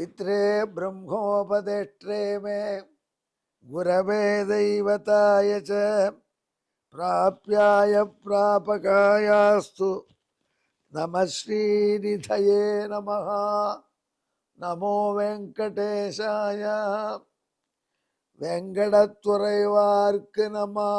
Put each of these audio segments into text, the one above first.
पित्रे ब्रह्मोपदेष्ट्रे मे गुरवे दैवताय च प्राप्याय प्रापकायास्तु नमः श्रीनिधये नमः। नमो वेंकटेशाय वेंकटत्वरैवार्क्कु नमः।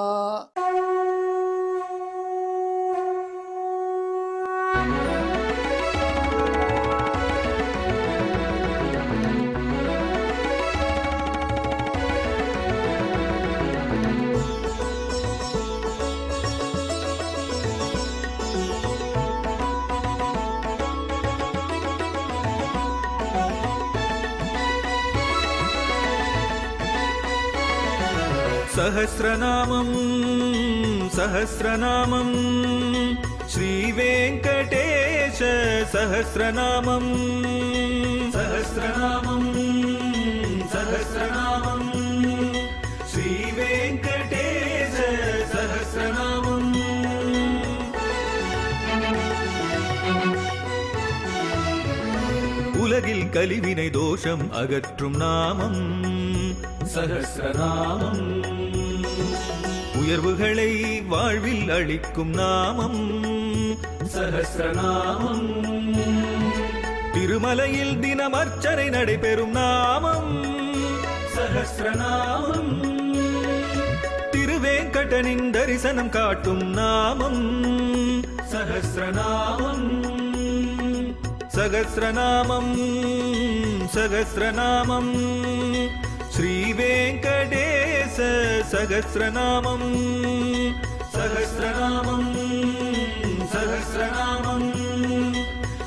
सहस्रनामं सहस्रनामं श्रीवेङ्कटेश सहस्रनामं सहस्रनामं सहस्रनामं श्रीवेङ्कटेश सहस्रनामम्। உலகில் கலிவினை தோஷம் அகற்றும் நாமம் சஹஸ்ரநாமம். உயர்வுகளை வாழ்வில் அளிக்கும் நாமம் சஹஸ்ரநாமம். திருமலையில் தினம் அர்ச்சனை நடைபெறும் நாமம் சஹஸ்ரநாமம். திருவேங்கடனின் தரிசனம் காட்டும் நாமம் சஹஸ்ரநாமம். சகஸ்ரநாமம் சகஸ்ரநாமம் श्रीवेङ्कटेश सहस्रनामं सहस्रनामं सहस्रनामं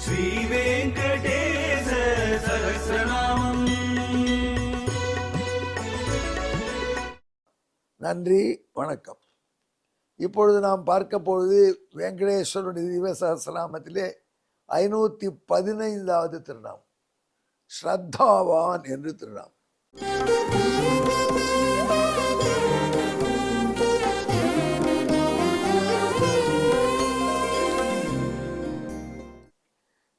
श्रीवेङ्कटेश सहस्रनामं। நன்றி, வணக்கம். இப்பொழுது நாம் பார்க்க போவது வெங்கடேஸ்வரனுடைய திவ்ய சஹஸ்ரநாமத்திலே 515வது திருநாமம் ஸ்ரத்தாவான் என்று திருநாமம்.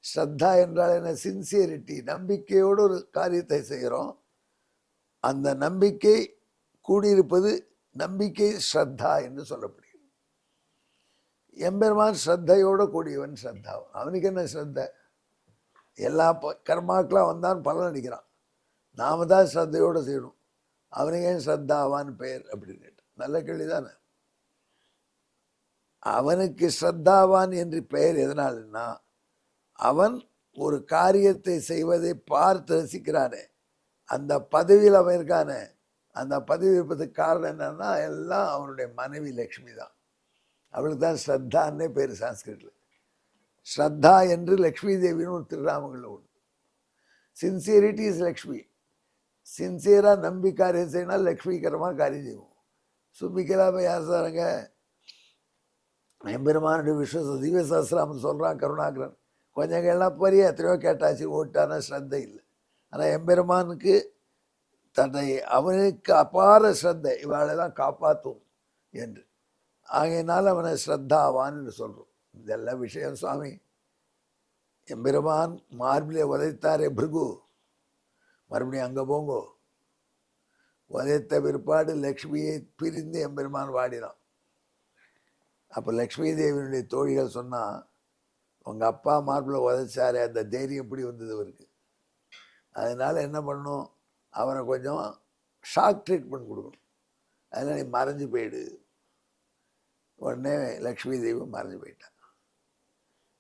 ஸ்ரத்தா என்றால் என்ன? சின்சியரிட்டி, நம்பிக்கையோடு ஒரு காரியத்தை செய்கிறோம். அந்த நம்பிக்கை கூடியிருப்பது நம்பிக்கை ஸ்ரத்தா என்று சொல்லப்படுகிறது. எம்பெருமான் ஸ்ரத்தையோடு கூடியவன் ஸ்ரத்தா. அவனுக்கு என்ன ஸ்ரத்த? எல்லா கர்மாக்கெல்லாம் வந்தான் பலன் அடிக்கிறான். நாம தான் ஸ்ரத்தையோடு செய்யணும். அவனுக்கு ஏன் ஸ்ரத்தாவான் பெயர் அப்படின்னு கேட்டான். நல்ல கேள்வி தானே. அவனுக்கு ஸ்ரத்தாவான் என்று பெயர் எதனால்னா, அவன் ஒரு காரியத்தை செய்வதை பார்த்து ரசிக்கிறானே, அந்த பதவியில் அவன் இருக்கானே, அந்த பதவி இருப்பதுக்கு காரணம் என்னன்னா எல்லாம் அவனுடைய மனைவி லக்ஷ்மி தான். அவளுக்கு தான் ஸ்ரத்தான்னே பேர் சான்ஸ்கிரிட்ல. ஸ்ரத்தா என்று லக்ஷ்மி தேவின்னு ஒரு திருநாமங்கள் உண்டு. Sincerity is Lakshmi. சின்சியராக நம்பி காரியம் செய்யணும், லக்ஷ்மிகரமாக காரியம் செய்வோம். சுமிக்கலாம யார் சாருங்க? எம்பெருமானுடைய விஸ்வ திவ்ய சஹஸ்ரநாமம் சொல்கிறான் கருணாகரன். கொஞ்சம் எல்லாம் பெரிய எத்தனையோ கேட்டாச்சு, ஓட்டான ஸ்ரத்தை இல்லை. ஆனால் எம்பெருமானுக்கு தன்னை அவனுக்கு அபார ஸ்ரத்தை, இவாளை தான் காப்பாற்றும் என்று. ஆகையினால் அவனை ஸ்ரத்தாவான்னு சொல்கிறோம். இதெல்லாம் விஷயம் சுவாமி. எம்பெருமான் மார்பிலே உதைத்தாரே பிருகு, மறுபடியும் அங்கே போங்கோ. உதைத்த பிற்பாடு லக்ஷ்மியை பிரிந்து எம்பெருமான் வாடினான். அப்போ லக்ஷ்மி தேவியினுடைய தோழிகள் சொன்னால், உங்கள் அப்பா மார்பில் உதைச்சாரே, அந்த தைரியம் எப்படி வந்தது அவருக்கு? அதனால் என்ன பண்ணணும், அவரை கொஞ்சம் ஷாக் ட்ரீட்மெண்ட் கொடுக்கணும். அதனால் நீ மறைஞ்சு போயிடு. உடனே லக்ஷ்மி தேவி மறைஞ்சு போயிட்டான்.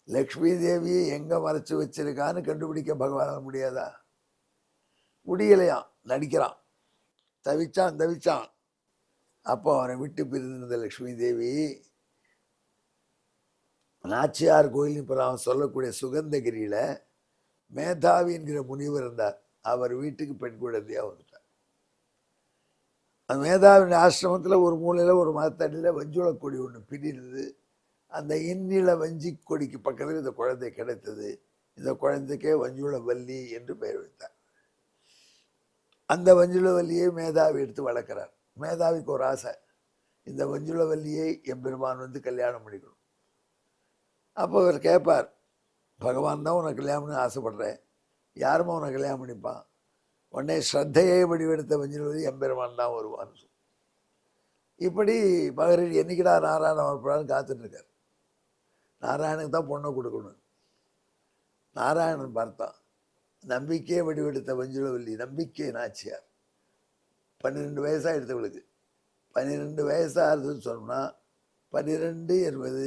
லக்ஷ்மி தேவியை எங்கே மறைச்சி வச்சிருக்கான்னு கண்டுபிடிக்க பகவானால் முடியாதா? முடியலையாம். நடிக்கிறான். தவிச்சான். அப்போ அவனை விட்டு பிரிந்திருந்த லக்ஷ்மி தேவி நாச்சியார் கோயில், இப்போ அவன் சொல்லக்கூடிய சுகந்தகிரியில் மேதாவி என்கிற முனிவர் இருந்தார். அவர் வீட்டுக்கு பெண் குழந்தையாக வந்துட்டார். அந்த மேதாவின் ஆசிரமத்தில் ஒரு மூலையில் ஒரு மரத்தடியில் வஞ்சுள கொடி ஒன்று பிரிந்தது. அந்த இன்னில வஞ்சி கொடிக்கு பக்கத்தில் இந்த குழந்தை கிடைத்தது. இந்த குழந்தைக்கே வஞ்சுள வள்ளி என்று பெயர் வைத்தார். அந்த வஞ்சுள வள்ளியை மேதாவி எடுத்து வளர்க்கிறார். மேதாவிக்கு ஒரு ஆசை, இந்த வஞ்சுள வள்ளியை எம்பெருமான் வந்து கல்யாணம் பண்ணிக்கணும். அப்போ அவர் கேட்பார், பகவான் தான் உனக்கு கல்யாணம்னு ஆசைப்படுறேன், யாரும் அவனை கல்யாணம் பண்ணிப்பான்? உடனே ஸ்ரத்தையை வடிவெடுத்த வஞ்சிரவதி எம்பெருமான் தான் வருவான்னு சொல்லி. இப்படி மகரிஷி என்னைக்கிடா நாராயணன் வரப்படான்னு காத்துட்ருக்கார். நாராயணனுக்கு தான் பொண்ணை கொடுக்கணும். நாராயணன் பார்த்தான். நம்பிக்கையை வடிவெடுத்த வஞ்சுளவல்லி, நம்பிக்கை நாச்சியார், 12 வயசாக எடுத்தவளுக்கு. 12 வயசாக இருந்துன்னு சொன்னால் 12 என்பது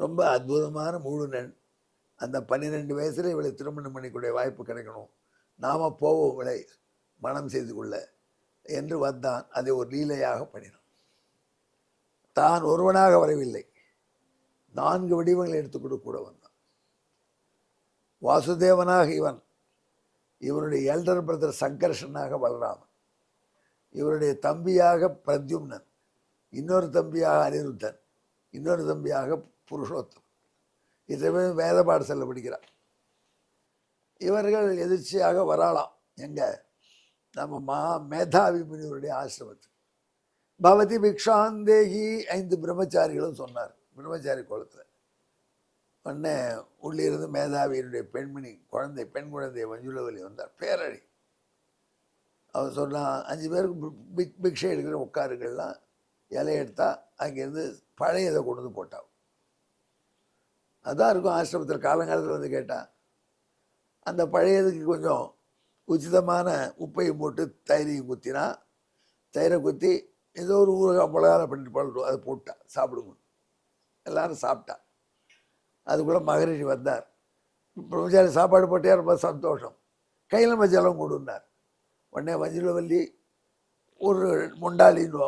ரொம்ப அற்புதமான முழுநன். அந்த 12 வயசுல இவளை திருமணம் பண்ணிக்கூடிய வாய்ப்பு கிடைக்கணும், நாம போவோம் இவளை மனம் செய்து கொள்ள என்று வந்தான். அதை ஒரு லீலையாக பண்ணினான். தான் ஒருவனாக வரவில்லை, 4 வடிவங்களை எடுத்துக்கொண்டு கூட வந்தான். வாசுதேவனாக இவன், இவருடைய எல்டர் பிரதர் சங்கர்ஷனாக பலராமன், இவருடைய தம்பியாக பிரத்யும்னன், இன்னொரு தம்பியாக அனிருத்தன், இன்னொரு தம்பியாக புருஷோத்தம். இதுவே வேத பாடசாலை படிக்கிறார். இவர்கள் எதிர்ச்சியாக வராலாம் எங்க, நம்ம மேதாவி முனிவருடைய ஆசிரமத்துக்கு. பவதி பிக்ஷாந்தேகி 5 பிரம்மச்சாரிகளும் சொன்னார் பிரம்மச்சாரி கோலத்தில். உடனே உள்ளிருந்து மேதாவியினுடைய பெண் குழந்தை மஞ்சுளவல்லி வந்தார். பேரழி. அவர் சொன்னால் 5 பேருக்கு பிக்ஷை எடுக்கிற உட்காருங்கள்லாம் இலை எடுத்தா அங்கேருந்து பழையதை கொண்டு வந்து போட்டான். அதான் இருக்கும் ஆசிரமத்தில். காலங்காலத்தில் வந்து கேட்டால் அந்த பழையதுக்கு கொஞ்சம் உச்சிதமான உப்பையும் போட்டு தயிரையும் குத்தினா, தயிரை குத்தி ஏதோ ஒரு ஊறுகாய் மிளகாய் பண்ணிட்டு பழட்டும், அதை போட்டா சாப்பிடுங்க. எல்லாரும் சாப்பிட்டா. அதுக்குள்ளே மகரிஷி வந்தார். பிரம்மச்சாரி சாப்பாடு போட்டே ரொம்ப சந்தோஷம். கையில் மஞ்சளும் கொடுன்னார். உடனே மஞ்சுளவல்லி ஒரு முண்டாளின்னு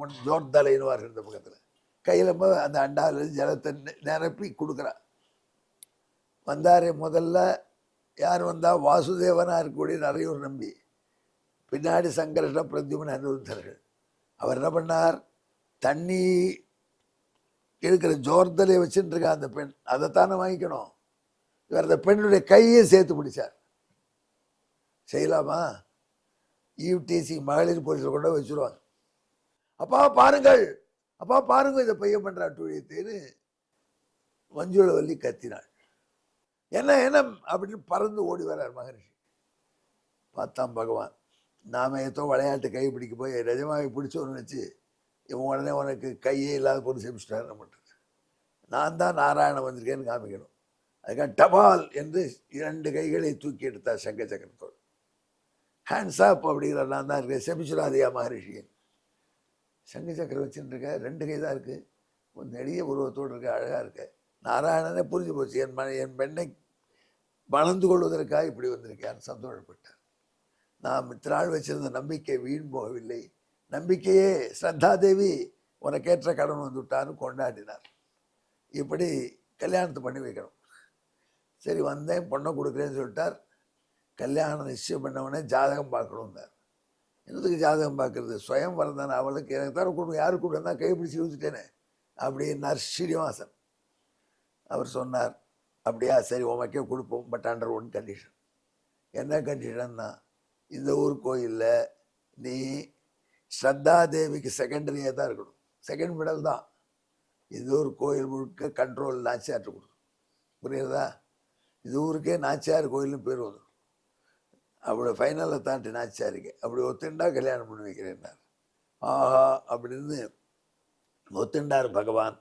ஒன்று ஜோர்தலைன்னுவார் இந்த பக்கத்தில். கையில் அந்த அண்டாவில் ஜலத்தை நிரப்பி கொடுக்குறா. வந்தார். முதல்ல யார் வந்தால் வாசுதேவனாக இருக்கக்கூடிய நிறையூர் நம்பி, பின்னாடி சங்கர்ஷன் பிரத்யுமன் அனிருத்தர்கள். அவர் என்ன பண்ணார், தண்ணி இருக்கிற ஜோர்தலை வச்சுட்டு இருக்கா அந்த பெண், அதைத்தானே வாங்கிக்கணும். இவர் அந்த பெண்ணுடைய கையை சேர்த்து பிடிச்சார். செய்யலாமா? ஈவ்டிசி மகளிர் போலீஸில் கொண்டு வச்சுருவாங்க. அப்பா பாருங்கள், அப்பா பாருங்க இதை பையன் பண்ணுறா டூழியத்தேன்னு மஞ்சுளவல்லி கத்தினாள். என்ன என்ன அப்படின்னு பறந்து ஓடி வர்றார் மகரிஷி. பார்த்தான் பகவான். நாம ஏதோ விளையாட்டு கை பிடிக்க போய் ரஜமாவை பிடிச்சோன்னு வச்சு இவன் உடனே உனக்கு கையே இல்லாத பொருள் செமிச்சிட்டார். நம்மட்டு நான் தான் நாராயணன் வந்திருக்கேன்னு காமிக்கணும். அதுக்காக டபால் என்று 2 கைகளை தூக்கி எடுத்தார் சங்க சக்கரத்தோடு. ஹேண்ட்ஸ் அப் அப்படிங்கிற நான் தான் இருக்கேன், செமிச்சுடாதியா மகரிஷியன். சங்க சக்கரம் வச்சுட்டு இருக்க, 2 கை தான் இருக்குது, ஒரு நெடிய உருவத்தோடு இருக்க, அழகாக இருக்க. நாராயணனே புரிஞ்சு போச்சு, என் பெண்ணை வளர்ந்து கொள்வதற்காக இப்படி வந்திருக்கேன்னு சந்தோஷப்பட்டார். நாம் இத்தனை நாள் வச்சிருந்த நம்பிக்கை வீண் போகவில்லை. நம்பிக்கையே ஸ்ரத்தாதேவி உனக்கேற்ற கடன் வந்து விட்டான்னு கொண்டாடினார். இப்படி கல்யாணத்தை பண்ணி வைக்கணும். சரி வந்தேன், பொண்ணை கொடுக்குறேன்னு சொல்லிட்டார். கல்யாணம் நிச்சயம் பண்ணவனே ஜாதகம் பார்க்கணுன்னார். என்னத்துக்கு ஜாதகம் பார்க்குறது, சுயம் வரந்தானே, அவளுக்கு எனக்கு தான் கொடுங்க, யாரு கொடுத்தா கைப்பிடிச்சி ஊற்றிட்டேனே அப்படின்னார் ஸ்ரீனிவாசன். அவர் சொன்னார், அப்படியா சரி உமக்கே கொடுப்போம், பட் அண்டர் 1 கண்டிஷன். என்ன கண்டிஷன்னா, இந்த ஊர் கோயிலில் நீ ஸ்ரத்தாதேவிக்கு செகண்டரியாக தான் இருக்கணும், செகண்ட் மெடல் தான். இது ஒரு கோயில் முழுக்க கண்ட்ரோல் நாச்சியார்ட்டு கொடுக்கும். புரியுறதா? இது ஊருக்கே நாச்சியார் கோயில்னு பேர் வரும். அப்படி ஃபைனலில் தாண்டி நாச்சியாருக்கு அப்படி ஒத்துண்டா கல்யாணம் பண்ணி வைக்கிறேன்னார். ஆஹா அப்படின்னு ஒத்துண்டார் பகவான்.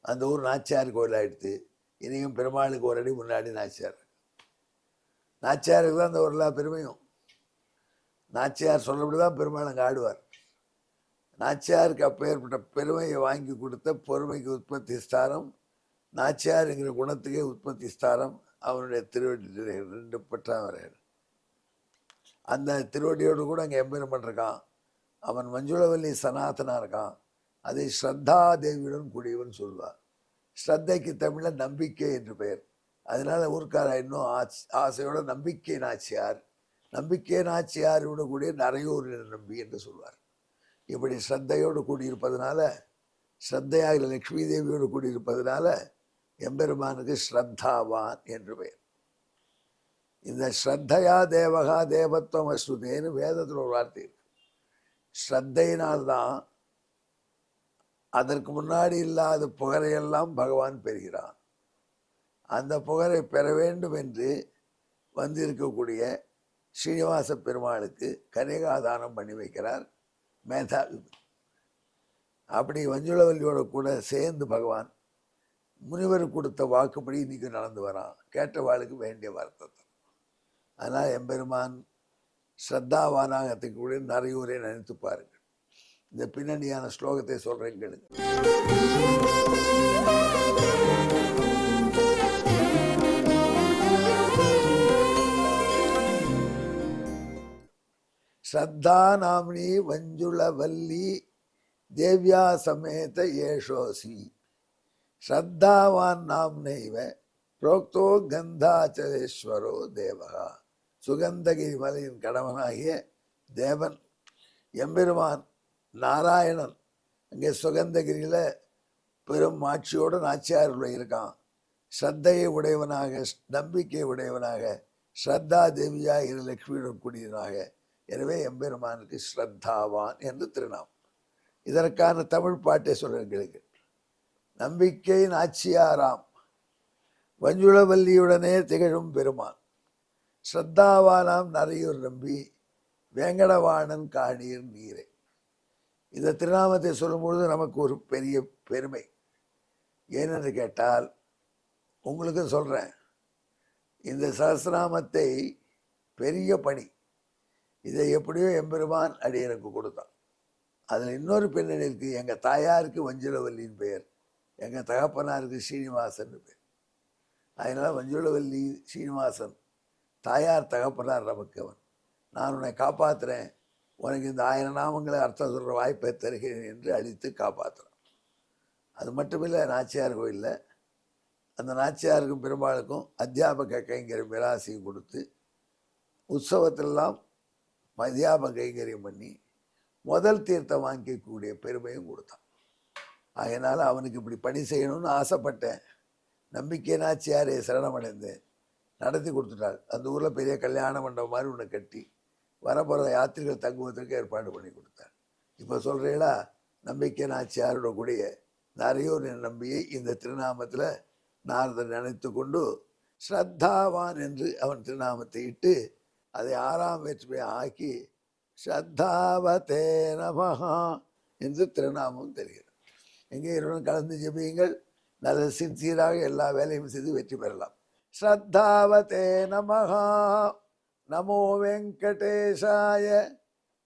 அந்த ஊர் நாச்சியார் கோயில் ஆகிடுத்து. இனியும் பெருமாளுக்கு ஒரு அடி முன்னாடி நாச்சியார். நாச்சியாருக்கு தான் அந்த ஒரு எல்லா பெருமையும். நாச்சியார் சொல்லப்படி தான் பெருமாள் அங்கே ஆடுவார். நாச்சியாருக்கு அப்பேற்பட்ட பெருமையை வாங்கி கொடுத்த பொறுமைக்கு உற்பத்தி ஸ்தானம், நாச்சியாருங்கிற குணத்துக்கே உற்பத்தி ஸ்தானம் அவனுடைய திருவடி 2 பற்றாவரைகள். அந்த திருவடியோடு கூட அங்கே எம்பெருமான் இருக்கான். அவன் மஞ்சுளவல்லி சனாதனா இருக்கான். அதை ஸ்ரத்தா தேவியுடன் கூடியவன் சொல்வார். ஸ்ரத்தைக்கு தமிழில் நம்பிக்கை என்று பெயர். அதனால ஊர்க்கார இன்னும் ஆசையோட நம்பிக்கை நாச்சியார், நம்பிக்கை நாச்சியாரோடு கூடிய நிறையூர் நம்பி என்று சொல்வார். இப்படி ஸ்ரத்தையோடு கூடியிருப்பதனால, ஸ்ரத்தையாக லக்ஷ்மி தேவியோடு கூடியிருப்பதனால எம்பெருமானுக்கு ஸ்ரத்தாவான் என்று பெயர். இந்த ஸ்ரத்தையா தேவகா தேவத்துவம் அஸ்ருதேன்னு வேதத்தில் ஒரு வார்த்தை இருக்கு. ஸ்ரத்தையினால்தான் அதற்கு முன்னாடி இல்லாத புகழையெல்லாம் பகவான் பெறுகிறான். அந்த புகழை பெற வேண்டும் என்று வந்திருக்கக்கூடிய ஸ்ரீனிவாச பெருமாளுக்கு கன்னிகாதானம் பண்ணி வைக்கிறார் மேதாவி. அப்படி மஞ்சுளவல்லியோட கூட சேர்ந்து பகவான் முனிவர் கொடுத்த வாக்குப்படி இன்னைக்கு நடந்து வரான். கேட்டவாளுக்கு வேண்டிய வார்த்தை. அதனால் எம்பெருமான் ஸ்ரத்தாவானாகத்துக்கு கூட நிறையூரை நினைத்து பாருங்கள். இந்த பின்னணியான ஸ்லோகத்தை சொல்கிறேன் கேளுங்க. ஸ்ரத்தா நாம்னி வஞ்சுளவல்லி தேவ்யா சமேத ஏஷோசி ஸ்ரத்தாவான் நாம்னைவ புரோக்தோ கந்தாச்சலேஸ்வரோ தேவகா. சுகந்தகிரி மலையின் கடவனாகிய தேவன் எம்பெருமான் நாராயணன் அங்கே சுகந்தகிரியில் பெரும் ஆட்சியோடு நாச்சியாருள்ள இருக்கான். ஸ்ரத்தையை உடையவனாக, நம்பிக்கை உடையவனாக, ஸ்ரத்தா தேவியாக இரு லக்ஷ்மியுடன் கூடியவனாக. எனவே எம்பெருமானுக்கு ஸ்ரத்தாவான் என்று திருநாமம். இதற்கான தமிழ் பாட்டை சொல்கிறீர்கள். நம்பிக்கை நாச்சியாராம் வஞ்சுளவல்லியுடனே திகழும் பெருமான் ஸ்ரத்தாவானாம் நிறையூர் நம்பி வேங்கடவாணன் காணீர் நீரை. இந்த திருநாமத்தை சொல்லும்பொழுது நமக்கு ஒரு பெரிய பெருமை. ஏனென்று கேட்டால், உங்களுக்கு சொல்கிறேன், இந்த சஹஸ்ரநாமத்தை பெரிய பணி, இதை எப்படியோ எம்பெருமான் அடியனுக்கு கொடுத்தான். அதில் இன்னொரு பெண்ணன் இருக்குது. எங்கள் தாயாருக்கு வஞ்சுளவல்லியின் பெயர், எங்கள் தகப்பனாருக்கு ஸ்ரீனிவாசன் பேர். அதனால் வஞ்சுளவல்லி ஸ்ரீனிவாசன் தாயார் தகப்பனார் நமக்கு அவன். நான் உன்னை காப்பாற்றுறேன், உனக்கு இந்த 1000 நாமங்களை அர்த்தம் சொல்கிற வாய்ப்பை தருகிறேன் என்று அழித்து காப்பாற்றுறான். அது மட்டுமில்லை, நாச்சியார் கோயிலில் அந்த நாச்சியாருக்கும் பெருமாளுக்கும் அத்தியாபக கைங்கரியம் மிராசியும் கொடுத்து உற்சவத்திலெல்லாம் அத்தியாபக கைங்கரியம் பண்ணி முதல் தீர்த்தம் வாங்கிக்கக்கூடிய பெருமையும் கொடுத்தான். அதனால் அவனுக்கு இப்படி பணி செய்யணும்னு ஆசைப்பட்டேன். நம்பிக்கை நாச்சியாரை சரணமடைந்தேன், நடத்தி கொடுத்துட்டாள். அந்த ஊரில் பெரிய கல்யாண மண்டபம் மாதிரி ஒன்று கட்டி வரப்போகிற யாத்திரிகள் தங்குவதற்கு ஏற்பாடு பண்ணி கொடுத்தாள். இப்போ சொல்கிறீங்களா, நம்பிக்கை நாச்சியாரோட கூடிய நிறையோர் நம்பியை இந்த திருநாமத்தில் நாரதன் நினைத்து கொண்டு ஸ்ரத்தாவான் என்று அவன் திருநாமத்தை இட்டு அதை 6ஆம் வேற்றுமையை ஆக்கி ஸ்ரத்தாவதே நமஹா என்று திருநாமம் தெரிகிறது. எங்கே இருவரும் கலந்து ஜெபியுங்கள். நல்ல சின்சியராக எல்லா வேலையும் செய்து வெற்றி பெறலாம். ஸ்ரத்தாவதே நமஹா. நமோ வெங்கடேசாய.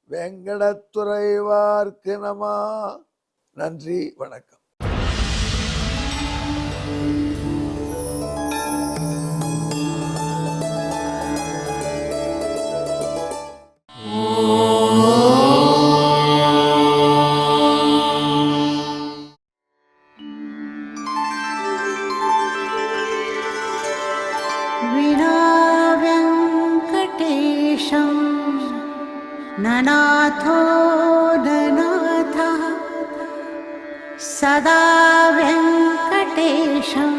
வெங்கடத்துறைவார்க்கு நம. நன்றி, வணக்கம். ननाथो ननाथः सदा वेङ्कटेशं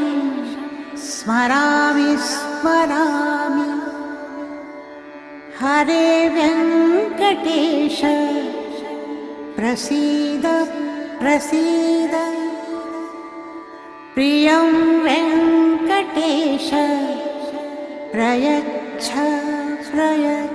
स्मरामि स्मरामि. हरे वेङ्कटेश प्रसीद प्रसीद. प्रियं वेङ्कटेश प्रयच्छ प्रयच्छ.